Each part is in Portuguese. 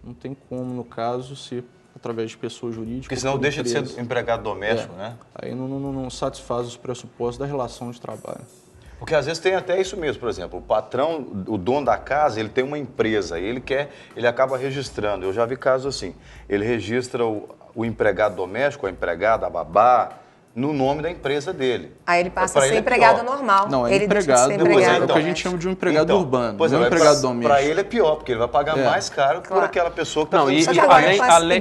Não tem como, no caso, ser através de pessoa jurídica. Porque senão deixa de ser empregado doméstico, né? Aí não satisfaz os pressupostos da relação de trabalho. Porque às vezes tem até isso mesmo, por exemplo, o patrão, o dono da casa, ele tem uma empresa, ele acaba registrando. Eu já vi casos assim, ele registra o empregado doméstico, a empregada, a babá, no nome da empresa dele. Aí ele passa a ser empregado normal. Não, é ele empregado, deixa de ser empregado é o que a gente chama de um empregado urbano, pois não é um empregado doméstico. Para ele é pior, porque ele vai pagar mais caro por aquela pessoa que está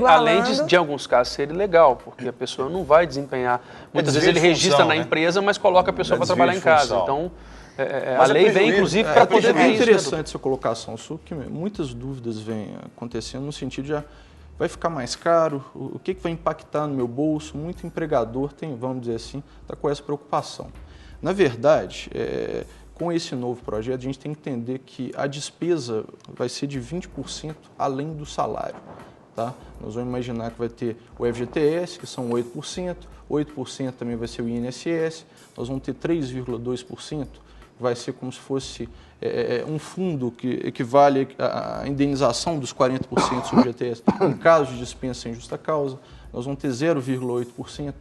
além de alguns casos ser ilegal, porque a pessoa não vai desempenhar. Muitas vezes ele registra na empresa, mas coloca a pessoa para trabalhar em casa. Então, a lei vem, inclusive, para poder ver isso. É interessante essa colocação sua, porque muitas dúvidas vêm acontecendo no sentido de vai ficar mais caro, o que vai impactar no meu bolso? Muito empregador tem, vamos dizer assim, está com essa preocupação. Na verdade, com esse novo projeto, a gente tem que entender que a despesa vai ser de 20% além do salário. Tá? Nós vamos imaginar que vai ter o FGTS, que são 8% também vai ser o INSS, nós vamos ter 3,2%, vai ser como se fosse um fundo que equivale à indenização dos 40% do FGTS em caso de dispensa sem justa causa. Nós vamos ter 0,8%,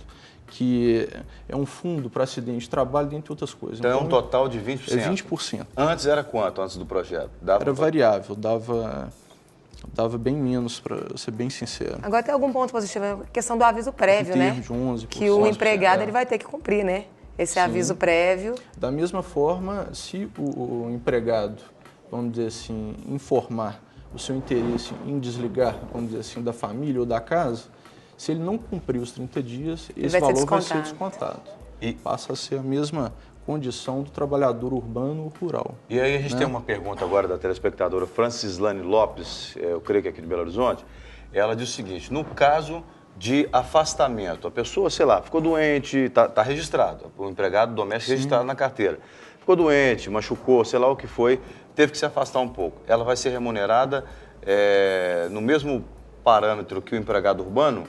que é um fundo para acidente de trabalho, dentre outras coisas. Então é um total de 20%? É 20%. Antes era quanto, antes do projeto? Era variável, dava bem menos, para ser bem sincero. Agora tem algum ponto positivo, a questão do aviso prévio, né? De 11%. Que o empregado ele vai ter que cumprir, né? Esse aviso prévio. Da mesma forma, se o empregado, vamos dizer assim, informar o seu interesse em desligar, vamos dizer assim, da família ou da casa, se ele não cumprir os 30 dias, esse valor vai ser descontado. E passa a ser a mesma condição do trabalhador urbano ou rural. E aí a gente tem uma pergunta agora da telespectadora Francislane Lopes, eu creio que é aqui de Belo Horizonte. Ela diz o seguinte: no caso de afastamento, a pessoa, sei lá, ficou doente, está registrado, o empregado doméstico registrado na carteira, ficou doente, machucou, sei lá o que foi, teve que se afastar um pouco. Ela vai ser remunerada no mesmo parâmetro que o empregado urbano?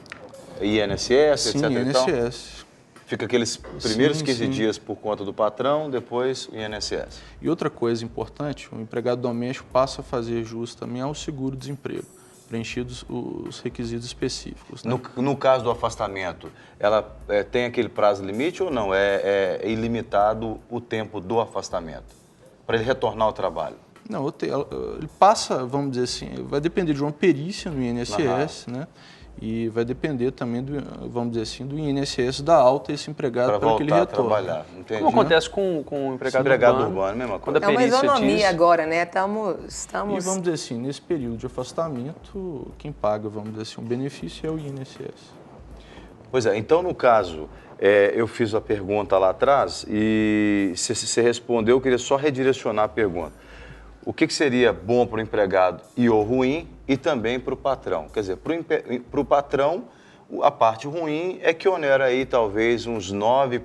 INSS, etc. INSS. Fica aqueles primeiros 15 dias por conta do patrão, depois o INSS. E outra coisa importante, o empregado doméstico passa a fazer jus também ao seguro-desemprego, preenchidos os requisitos específicos. Né? No caso do afastamento, ela tem aquele prazo limite ou não? É ilimitado o tempo do afastamento para ele retornar ao trabalho? Não, ele passa, vamos dizer assim, vai depender de uma perícia no INSS, né? E vai depender também, vamos dizer assim, do INSS dar alta esse empregado para que ele retorne. Trabalhar. Entendi. Como acontece com o empregado urbano, mesma coisa. É uma isonomia agora, né? Estamos... E vamos dizer assim, nesse período de afastamento, quem paga, vamos dizer assim, o benefício é o INSS. Pois é, então no caso, eu fiz a pergunta lá atrás e se você respondeu, eu queria só redirecionar a pergunta. O que seria bom para o empregado e ou ruim e também para o patrão? Quer dizer, para o patrão, a parte ruim é que onera aí talvez uns 9%,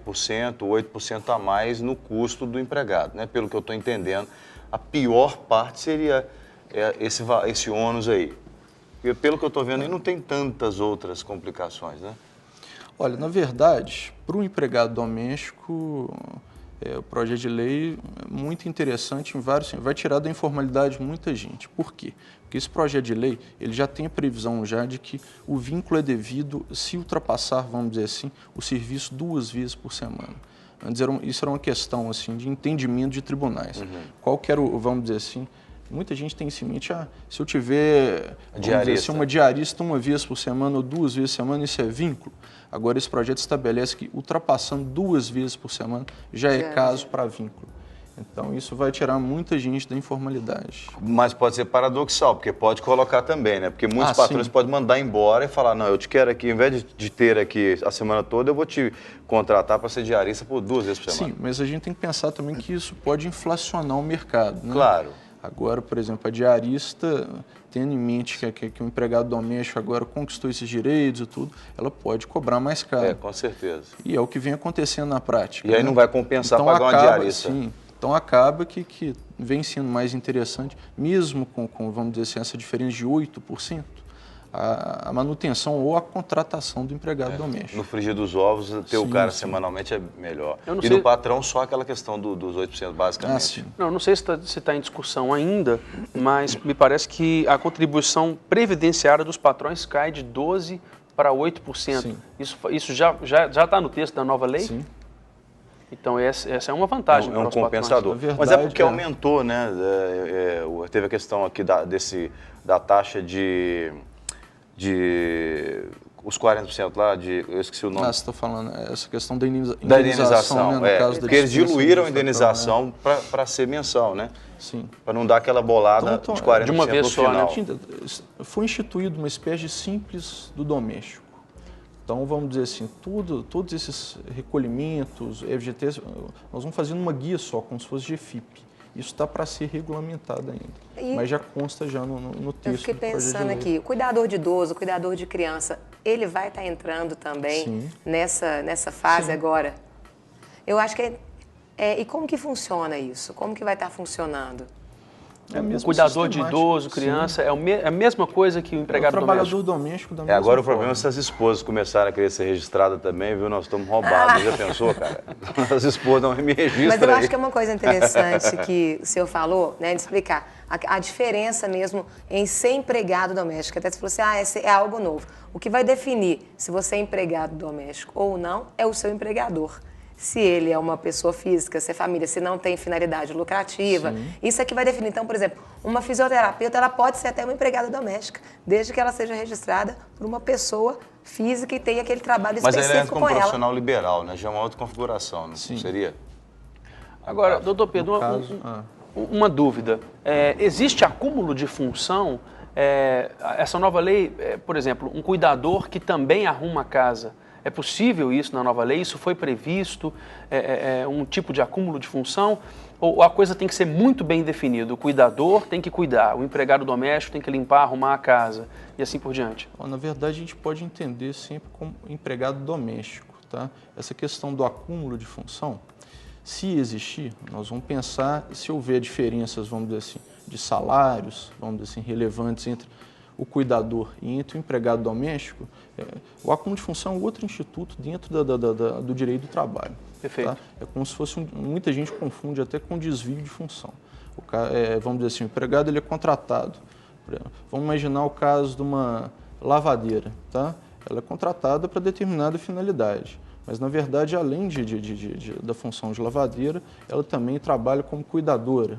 8% a mais no custo do empregado, né? Pelo que eu estou entendendo, a pior parte seria esse ônus aí. E pelo que eu estou vendo, aí não tem tantas outras complicações, né? Olha, na verdade, para o empregado doméstico, o projeto de lei é muito interessante em vários, vai tirar da informalidade muita gente. Por quê? Porque esse projeto de lei, ele já tem a previsão já de que o vínculo é devido se ultrapassar, vamos dizer assim, o serviço 2 vezes por semana. Antes isso era uma questão assim de entendimento de tribunais. Qual que era vamos dizer assim, muita gente tem isso em mente, se eu tiver assim, uma diarista 1 vez por semana ou 2 vezes por semana, isso é vínculo. Agora esse projeto estabelece que ultrapassando 2 vezes por semana já é caso para vínculo. Então isso vai tirar muita gente da informalidade. Mas pode ser paradoxal, porque pode colocar também, né? Porque muitos patrões podem mandar embora e falar, não, eu te quero aqui, ao invés de ter aqui a semana toda, eu vou te contratar para ser diarista por 2 vezes por semana. Sim, mas a gente tem que pensar também que isso pode inflacionar o mercado, né? Claro. Agora, por exemplo, a diarista, tendo em mente que o empregado doméstico agora conquistou esses direitos e tudo, ela pode cobrar mais caro. Com certeza. E é o que vem acontecendo na prática. E aí não vai compensar então, pagar uma diarista. Sim, então acaba que vem sendo mais interessante, mesmo com, vamos dizer assim, essa diferença de 8%, a manutenção ou a contratação do empregado doméstico. No frigir dos ovos, ter o cara semanalmente é melhor. E no patrão, só aquela questão dos 8% basicamente. Não sei se está em discussão ainda, mas me parece que a contribuição previdenciária dos patrões cai de 12% para 8%. Sim. Isso já está no texto da nova lei? Sim. Então, essa é uma vantagem para os patrões. Compensador. Verdade, mas é porque aumentou, né? Teve a questão aqui da taxa de os 40% lá, eu esqueci o nome. Você está falando essa questão da indenização. Da indenização, né, no caso porque eles diluíram a indenização para ser mensal, né? Sim. Para não dar aquela bolada de 40% de uma vez só, final. Né? Foi instituído uma espécie de simples do doméstico. Então, vamos dizer assim, todos esses recolhimentos, FGTS, nós vamos fazendo uma guia só, como se fosse GFIP. Isso está para ser regulamentado ainda, mas já consta já no texto. Eu fiquei pensando aqui, o cuidador de idoso, o cuidador de criança, ele vai estar entrando também nessa fase agora? Eu acho que e como que funciona isso? Como que vai estar funcionando? O cuidador de idoso, criança, é a mesma coisa que o empregado doméstico. O trabalhador doméstico da mesma agora o forma. problema é se as esposas começarem a querer ser registradas também, viu? Nós estamos roubados. Já pensou, cara? As esposas não me registram. Mas eu acho que é uma coisa interessante que o senhor falou, né, de explicar a diferença mesmo em ser empregado doméstico. Até você falou assim, é algo novo. O que vai definir se você é empregado doméstico ou não é o seu empregador. Se ele é uma pessoa física, se é família, se não tem finalidade lucrativa. Sim. Isso é que vai definir. Então, por exemplo, uma fisioterapeuta, ela pode ser até uma empregada doméstica, desde que ela seja registrada por uma pessoa física e tenha aquele trabalho específico com ela. Mas ele é como profissional liberal, né? Já é uma outra configuração, não seria? Agora, doutor Pedro, uma dúvida. Existe acúmulo de função? Essa nova lei, por exemplo, um cuidador que também arruma a casa, é possível isso na nova lei? Isso foi previsto? Um tipo de acúmulo de função? Ou a coisa tem que ser muito bem definida? O cuidador tem que cuidar, o empregado doméstico tem que limpar, arrumar a casa e assim por diante? Na verdade, a gente pode entender sempre como empregado doméstico. Tá? Essa questão do acúmulo de função, se existir, nós vamos pensar se houver diferenças, vamos dizer assim, de salários, vamos dizer assim, relevantes entre o cuidador e entre o empregado doméstico, o acúmulo de função é outro instituto dentro do direito do trabalho. Perfeito. Tá? É como se fosse, muita gente confunde até com desvio de função. Vamos dizer assim, o empregado ele é contratado. Vamos imaginar o caso de uma lavadeira. Tá? Ela é contratada para determinada finalidade. Mas, na verdade, além da função de lavadeira, ela também trabalha como cuidadora.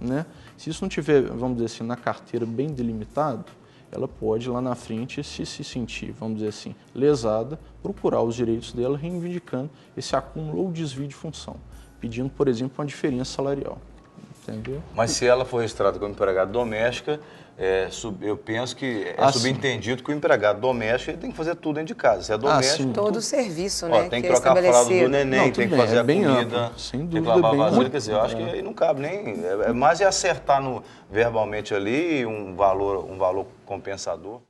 Né? Se isso não tiver, vamos dizer assim, na carteira bem delimitado, ela pode, lá na frente, se sentir, vamos dizer assim, lesada, procurar os direitos dela, reivindicando esse acúmulo ou desvio de função, pedindo, por exemplo, uma diferença salarial. Entendeu? Mas se ela for registrada como empregada doméstica, eu penso que subentendido que o empregado doméstico ele tem que fazer tudo dentro de casa. Se é doméstico... todo o serviço, né? Tem que trocar a fralda do neném, tem que fazer a comida, amplo, sem tem que dúvida, lavar a vasilha. amplo. Quer dizer, eu acho que aí não cabe nem... É mais acertar verbalmente ali um valor compensador.